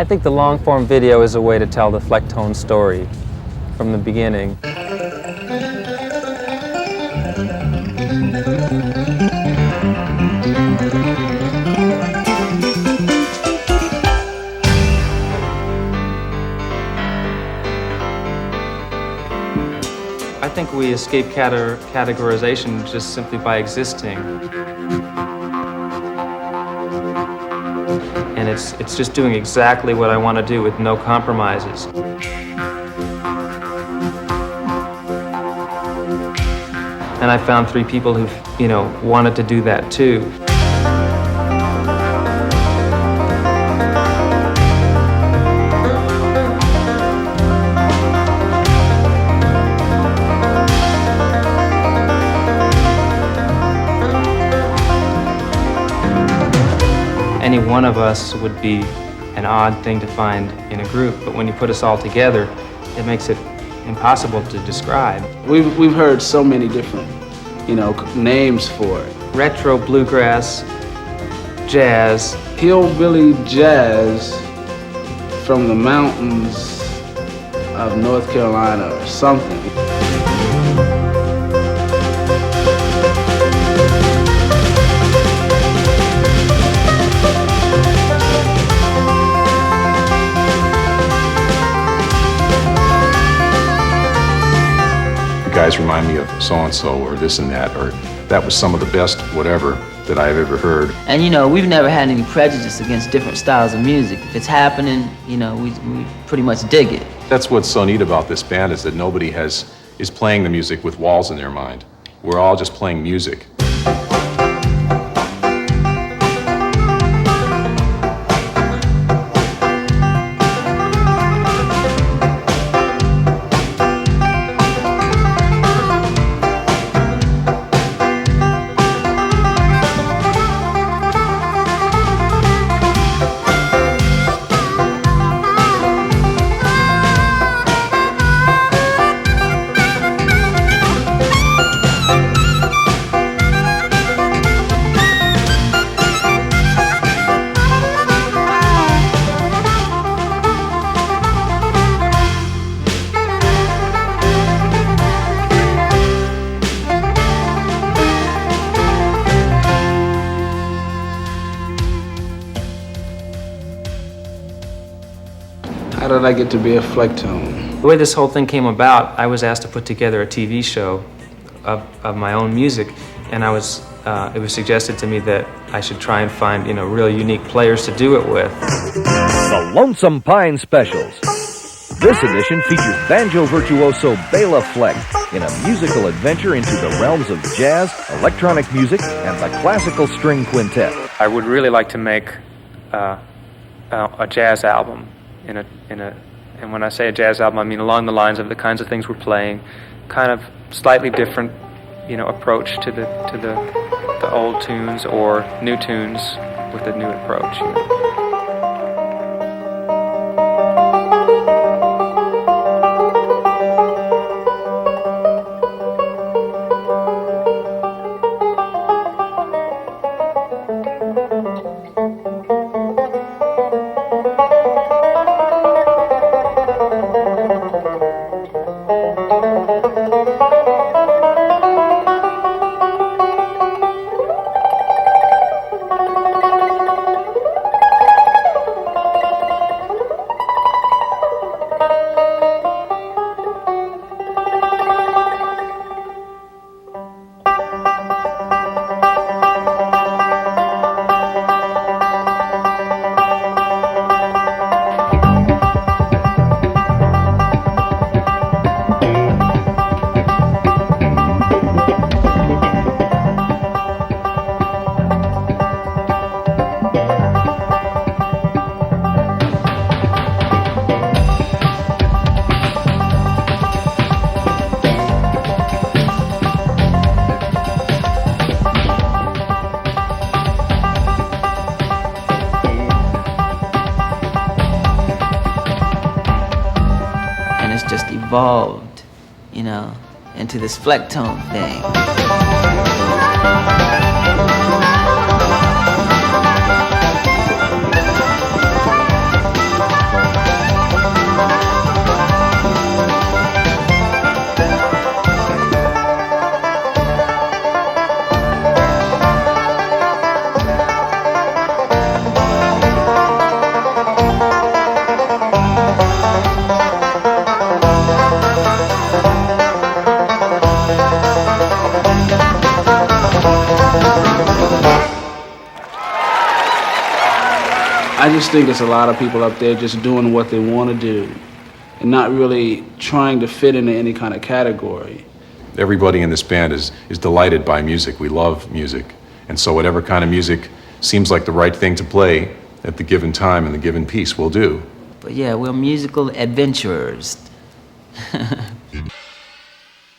I think the long-form video is a way to tell the Flecktone story from the beginning. I think we escape categorization just simply by existing. And it's just doing exactly what I want to do with no compromises. And I found 3 people who, wanted to do that too. Any one of us would be an odd thing to find in a group, but when you put us all together, it makes it impossible to describe. We've heard so many different, names for it. Retro bluegrass, jazz. Hillbilly jazz from the mountains of North Carolina or something. Guys remind me of so-and-so or this and that, or that was some of the best whatever that I've ever heard. And we've never had any prejudice against different styles of music. If it's happening, we pretty much dig it. That's what's so neat about this band, is that nobody is playing the music with walls in their mind. We're all just playing music. How did I get to be a Flecktone? The way this whole thing came about, I was asked to put together a TV show of my own music, and it was suggested to me that I should try and find, real unique players to do it with. The Lonesome Pine Specials. This edition features banjo virtuoso Béla Fleck in a musical adventure into the realms of jazz, electronic music, and the classical string quintet. I would really like to make a jazz album. And when I say a jazz album, I mean along the lines of the kinds of things we're playing, kind of slightly different, approach to the old tunes, or new tunes with a new approach. Evolved, into this Flecktone thing. just think it's a lot of people up there just doing what they want to do and not really trying to fit into any kind of category. Everybody in this band is delighted by music. We love music. And so whatever kind of music seems like the right thing to play at the given time and the given piece, we'll do. But yeah, we're musical adventurers.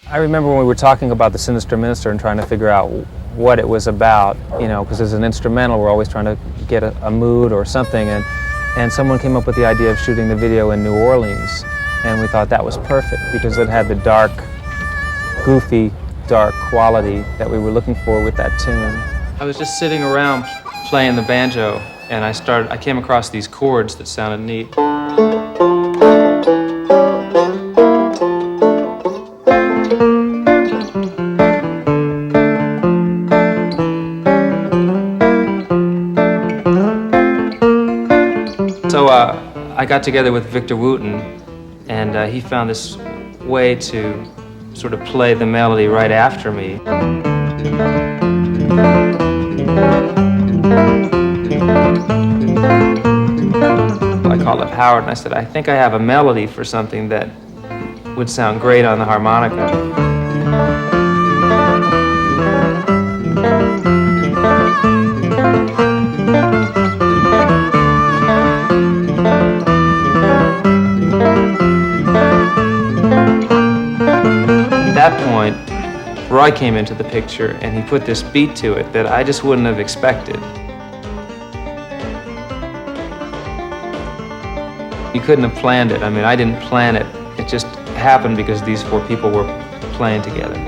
I remember when we were talking about the Sinister Minister and trying to figure out what it was about, you know, because as an instrumental, we're always trying to get a mood or something, and someone came up with the idea of shooting the video in New Orleans, and we thought that was perfect because it had the dark, goofy, dark quality that we were looking for with that tune. I was just sitting around playing the banjo, and I came across these chords that sounded neat. So I got together with Victor Wooten, and he found this way to sort of play the melody right after me. I called up Howard and I said, I think I have a melody for something that would sound great on the harmonica. At that point, Roy came into the picture and he put this beat to it that I just wouldn't have expected. You couldn't have planned it. I mean, I didn't plan it. It just happened because these four people were playing together.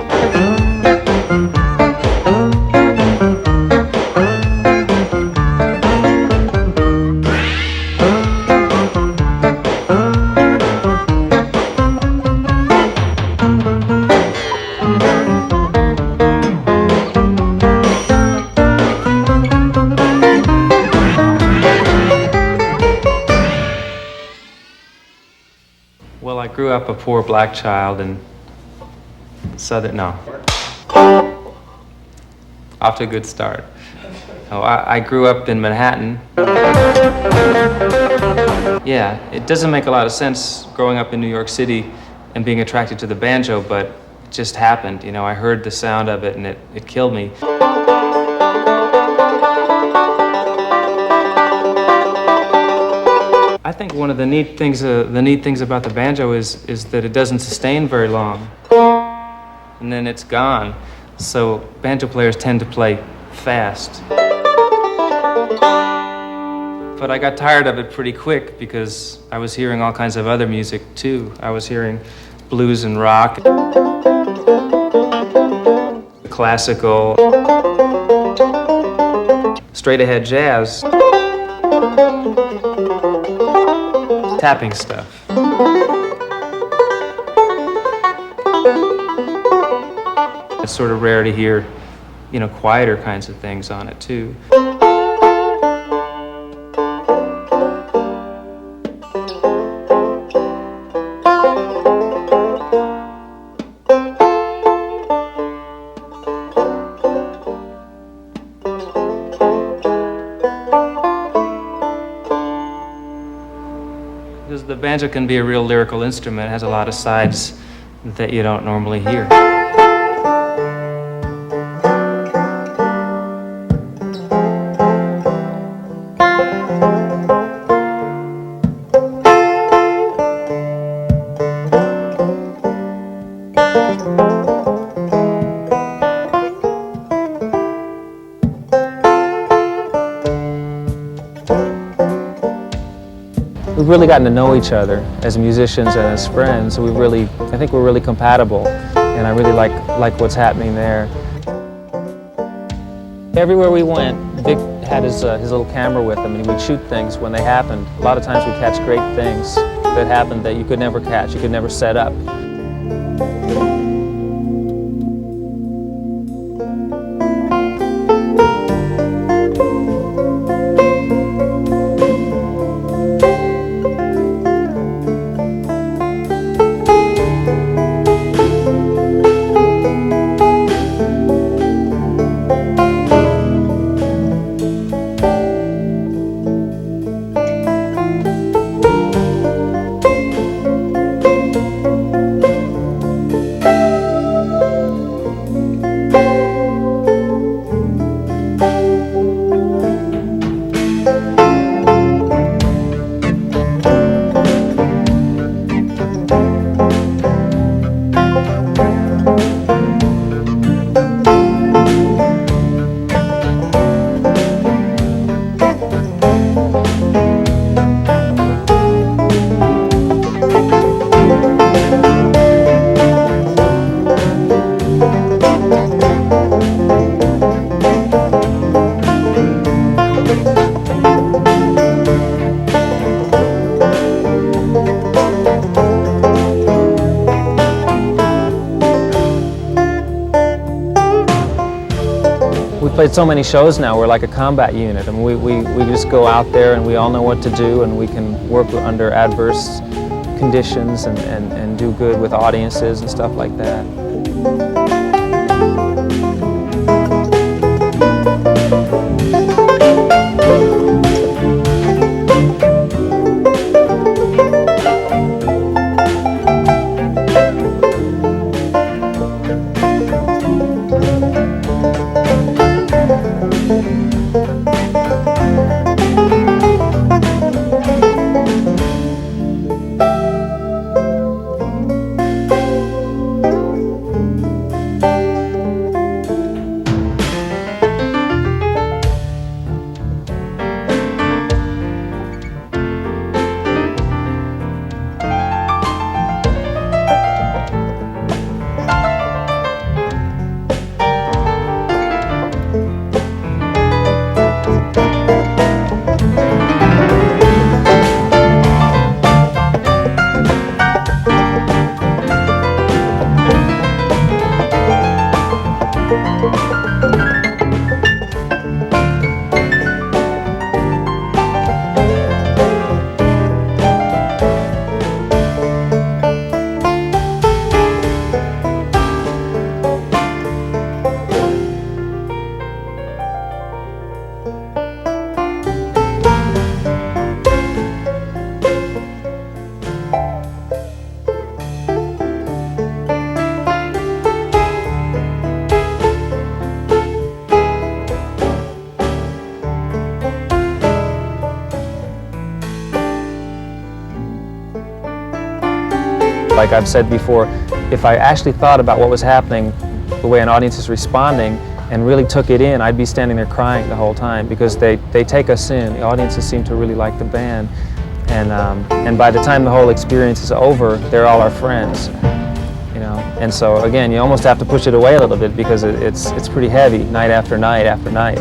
Well, I grew up a poor black child in off to a good start. Oh, I grew up in Manhattan. Yeah, it doesn't make a lot of sense growing up in New York City and being attracted to the banjo, but it just happened. You know, I heard the sound of it and it killed me. I think one of the neat things about the banjo is that it doesn't sustain very long, and then it's gone. So banjo players tend to play fast. But I got tired of it pretty quick because I was hearing all kinds of other music too. I was hearing blues and rock, classical, straight ahead jazz, tapping stuff. It's sort of rare to hear, you know, quieter kinds of things on it too. Because the banjo can be a real lyrical instrument. It has a lot of sides that you don't normally hear. We've really gotten to know each other as musicians and as friends. I think we're really compatible, and I really like what's happening there. Everywhere we went, Vic had his little camera with him, and he would shoot things when they happened. A lot of times we catch great things that happened that you could never catch, you could never set up. we've played so many shows now, we're like a combat unit. I mean, we just go out there and we all know what to do, and we can work under adverse conditions and do good with audiences and stuff like that. Like I've said before, if I actually thought about what was happening, the way an audience is responding, and really took it in, I'd be standing there crying the whole time, because they take us in. The audiences seem to really like the band, and by the time the whole experience is over, they're all our friends, you know. And so again, you almost have to push it away a little bit, because it's pretty heavy, night after night after night.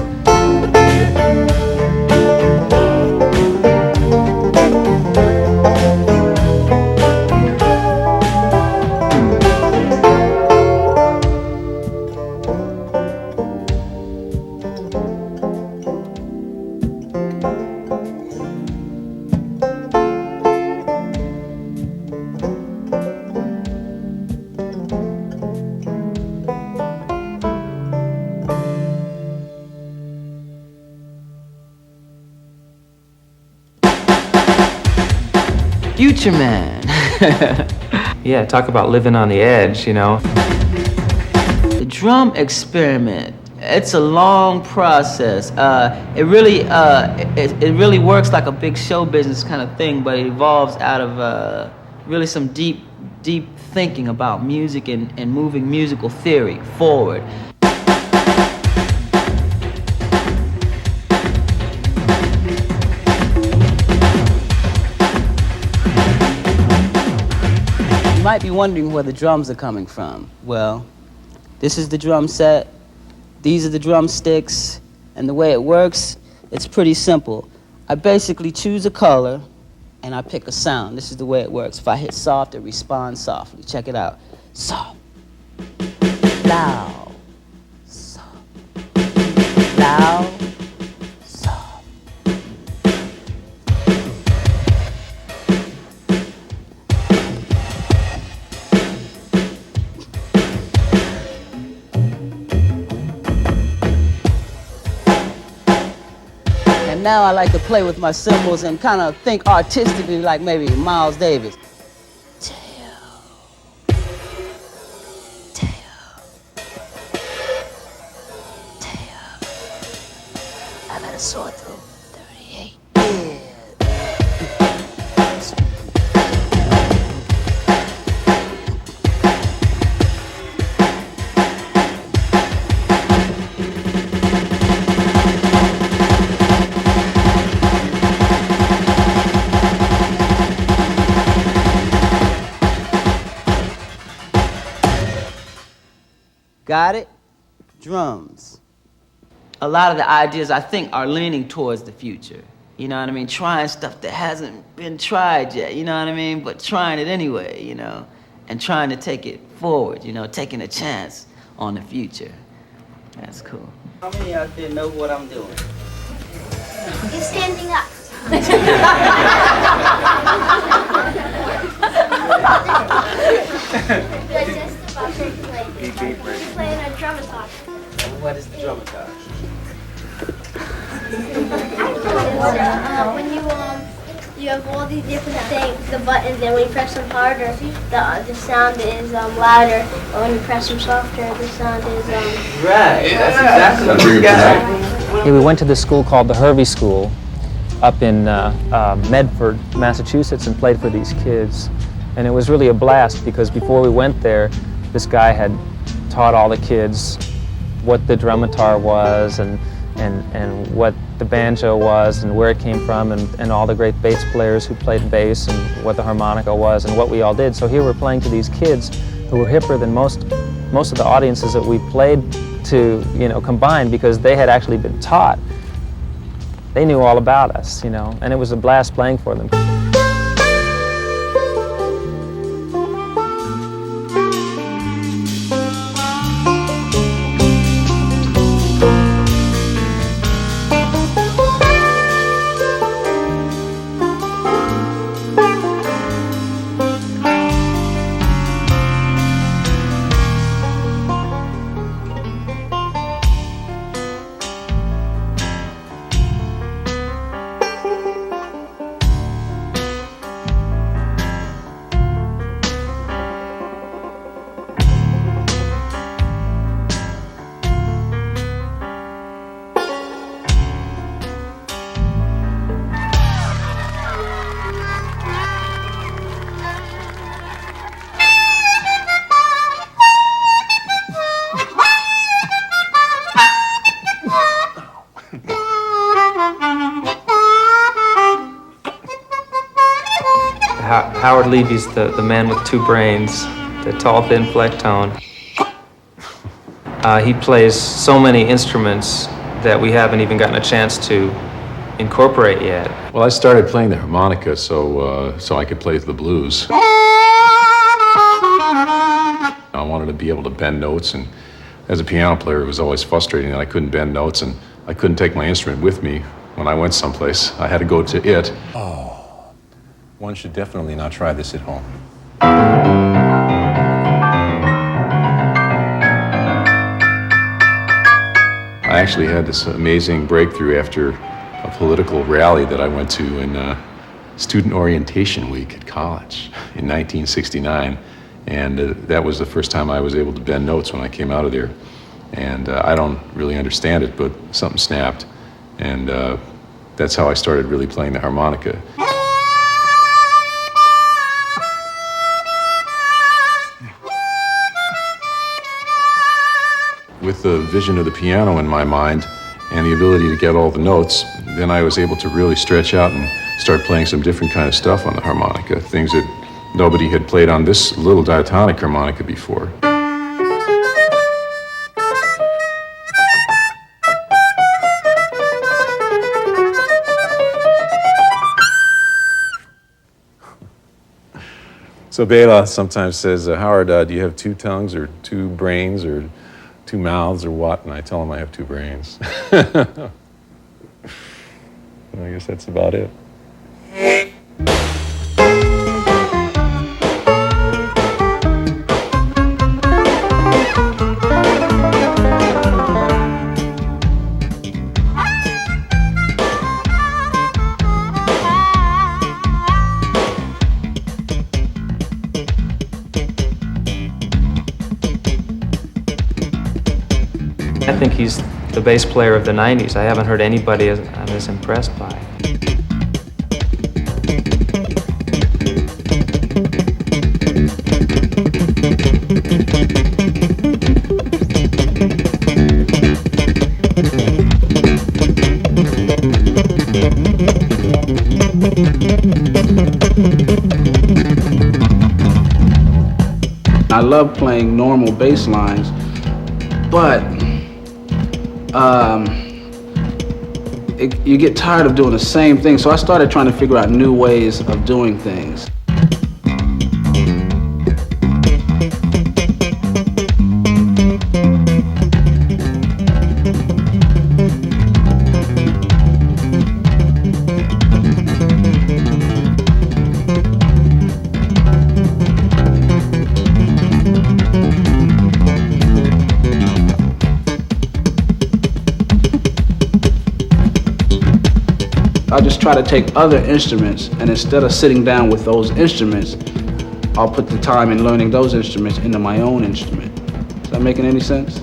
Future man. Yeah, talk about living on the edge, you know. The drum experiment, it's a long process. It really works like a big show business kind of thing, but it evolves out of really some deep thinking about music and moving musical theory forward. You might be wondering where the drums are coming from. Well, this is the drum set, these are the drumsticks, and the way it works, it's pretty simple. I basically choose a color, and I pick a sound. This is the way it works. If I hit soft, it responds softly. Check it out. Soft, loud, soft, loud, soft. And now I like to play with my cymbals and kind of think artistically like maybe Miles Davis. I got a sore throat. 38. Yeah. Got it? Drums. A lot of the ideas, I think, are leaning towards the future. You know what I mean? Trying stuff that hasn't been tried yet, you know what I mean? But trying it anyway, you know? And trying to take it forward, you know? Taking a chance on the future. That's cool. How many out there know what I'm doing? You're standing up. You're just about to play. You're playing a Drumitar. What is the Drumitar? When you have all these different things, the buttons, and when you press them harder, the sound is louder, and when you press them softer, the sound is Right, that's exactly what we got. Yeah, we went to this school called the Hervey School up in Medford, Massachusetts, and played for these kids. And it was really a blast because before we went there, this guy had taught all the kids what the Drumitar was and what the banjo was and where it came from and all the great bass players who played bass and what the harmonica was and what we all did. So here we're playing to these kids who were hipper than most of the audiences that we played to, combined, because they had actually been taught. They knew all about us, and it was a blast playing for them. Howard Levy's the man with two brains, the tall, thin Flecktone. He plays so many instruments that we haven't even gotten a chance to incorporate yet. Well, I started playing the harmonica so I could play the blues. I wanted to be able to bend notes, and as a piano player, it was always frustrating that I couldn't bend notes, and I couldn't take my instrument with me when I went someplace. I had to go to it. Oh, one should definitely not try this at home. I actually had this amazing breakthrough after a political rally that I went to in Student Orientation Week at college in 1969. And that was the first time I was able to bend notes when I came out of there. And I don't really understand it, but something snapped. And that's how I started really playing the harmonica. With the vision of the piano in my mind and the ability to get all the notes, then I was able to really stretch out and start playing some different kind of stuff on the harmonica, things that nobody had played on this little diatonic harmonica before. So Béla sometimes says, Howard, do you have two tongues or two brains or two mouths or what? And I tell him I have two brains. I guess that's about it. I think he's the bass player of the 90s. I haven't heard anybody I'm as impressed by. I love playing normal bass lines, but you get tired of doing the same thing, so I started trying to figure out new ways of doing things. I just try to take other instruments, and instead of sitting down with those instruments, I'll put the time in learning those instruments into my own instrument. Is that making any sense?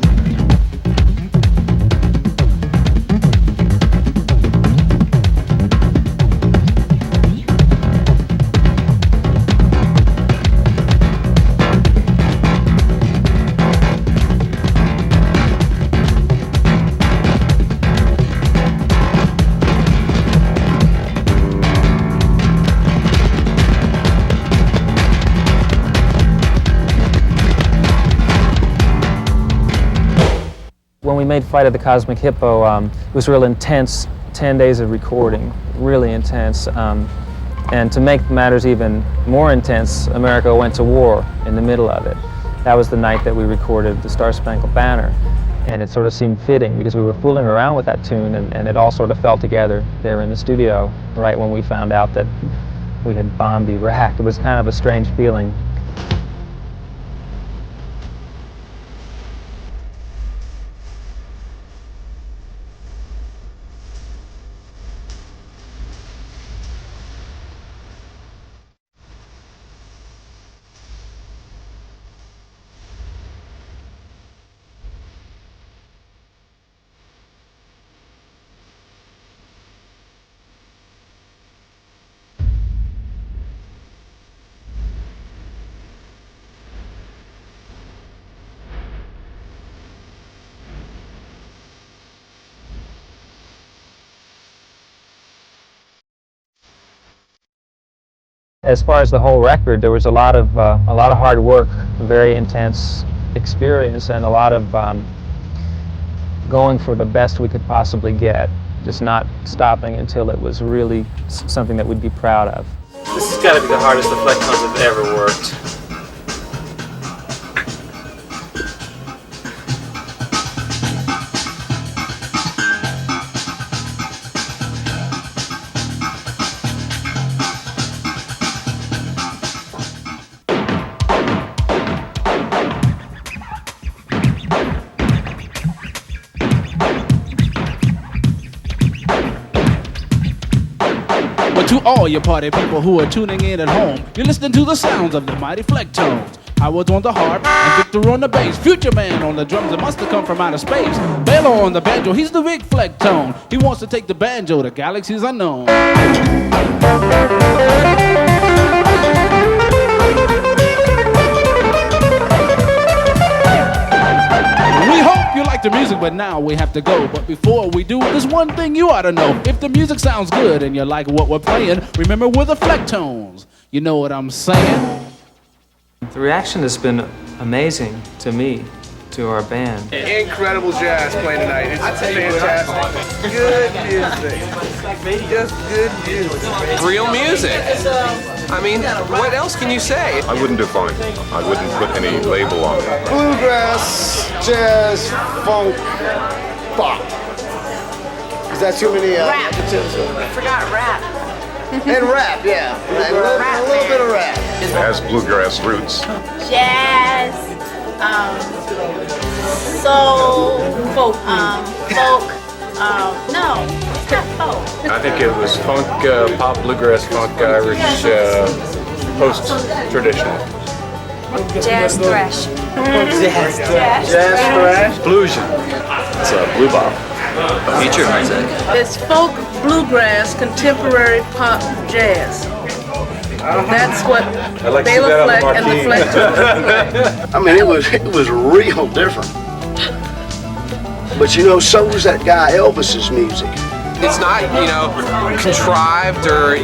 When we made Flight of the Cosmic Hippo, it was real intense, 10 days of recording, really intense. And to make matters even more intense, America went to war in the middle of it. That was the night that we recorded the Star Spangled Banner. And it sort of seemed fitting because we were fooling around with that tune, and it all sort of fell together there in the studio right when we found out that we had bombed Iraq. It was kind of a strange feeling. As far as the whole record, there was a lot of hard work, very intense experience, and a lot of going for the best we could possibly get, just not stopping until it was really something that we'd be proud of. This has got to be the hardest the Flecktones have ever worked. To all your party people who are tuning in at home, you're listening to the sounds of the mighty Flecktones. Howard on the harp and Victor on the bass. Future Man on the drums, it must have come from outer space. Béla on the banjo, he's the big Flecktone. He wants to take the banjo to galaxies unknown. We hope you like the music, but now we have to go. But before we do, there's one thing you ought to know. If the music sounds good and you like what we're playing, remember we're the Flecktones. You know what I'm saying? The reaction has been amazing to me, to our band. Incredible jazz playing tonight. It's fantastic. Good music. Just good music. Real music. I mean, what else can you say? I wouldn't define it. I wouldn't put any label on it. Bluegrass, jazz, funk, pop. Is that too many rap. adjectives? I forgot rap. And rap, yeah. And a little bit of rap. It has bluegrass roots. Jazz, soul, folk, no, it's not folk. I think it was funk, pop, bluegrass, funk, Irish, post-traditional. Jazz thrash. Jazz thrash. Bluesion. It's a Blu-bop. Feature music. It's folk, bluegrass, contemporary pop, jazz. That's what Béla Fleck and the Flecktones. I mean, it was real different. But you know, so was that guy Elvis's music. It's not, contrived or,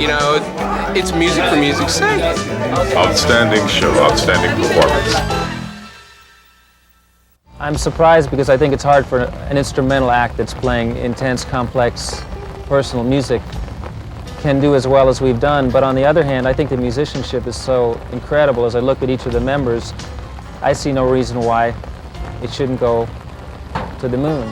it's music for music's sake. Outstanding show, outstanding performance. I'm surprised because I think it's hard for an instrumental act that's playing intense, complex, personal music can do as well as we've done. But on the other hand, I think the musicianship is so incredible. As I look at each of the members, I see no reason why it shouldn't go to the moon.